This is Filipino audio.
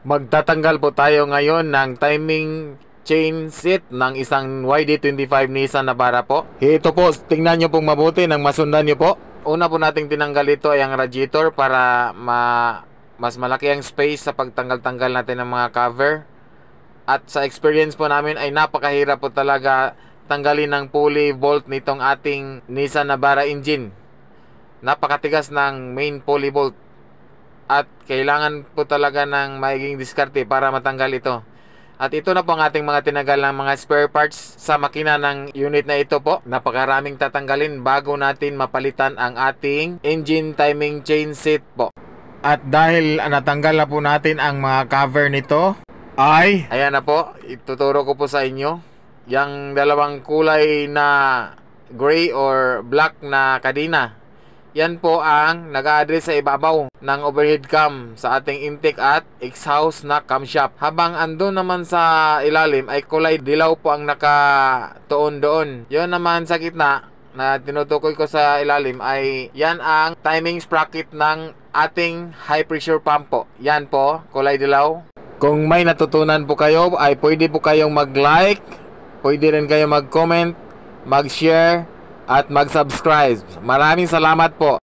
Magtatanggal po tayo ngayon ng timing chain set ng isang YD25 Nissan Navara po. Ito po, tingnan nyo pong mabuti nang masundan nyo po. Una po nating tinanggal ito ay ang radiator para mas malaki ang space sa pagtanggal-tanggal natin ng mga cover. At sa experience po namin ay napakahirap po talaga tanggalin ng pulley bolt nitong ating Nissan Navara engine. Napakatigas ng main pulley bolt. At kailangan po talaga ng maiging diskarte para matanggal ito. At ito na po ang ating mga tinagal ng mga spare parts sa makina ng unit na ito po. Napakaraming tatanggalin bago natin mapalitan ang ating engine timing chain set po. At dahil natanggal na po natin ang mga cover nito, ay ayan na po, ituturo ko po sa inyo. Yang dalawang kulay na gray or black na kadena, yan po ang nag-a-address sa ibabaw ng overhead cam sa ating intake at exhaust na camshaft. Habang andun naman sa ilalim ay kulay dilaw po ang nakatuon doon. Yon naman sa gitna na tinutukoy ko sa ilalim ay yan ang timing sprocket ng ating high pressure pump po. Yan po, kulay dilaw. Kung may natutunan po kayo ay pwede po kayong mag-like, pwede rin kayo mag-comment, mag-share at mag-subscribe. Maraming salamat po.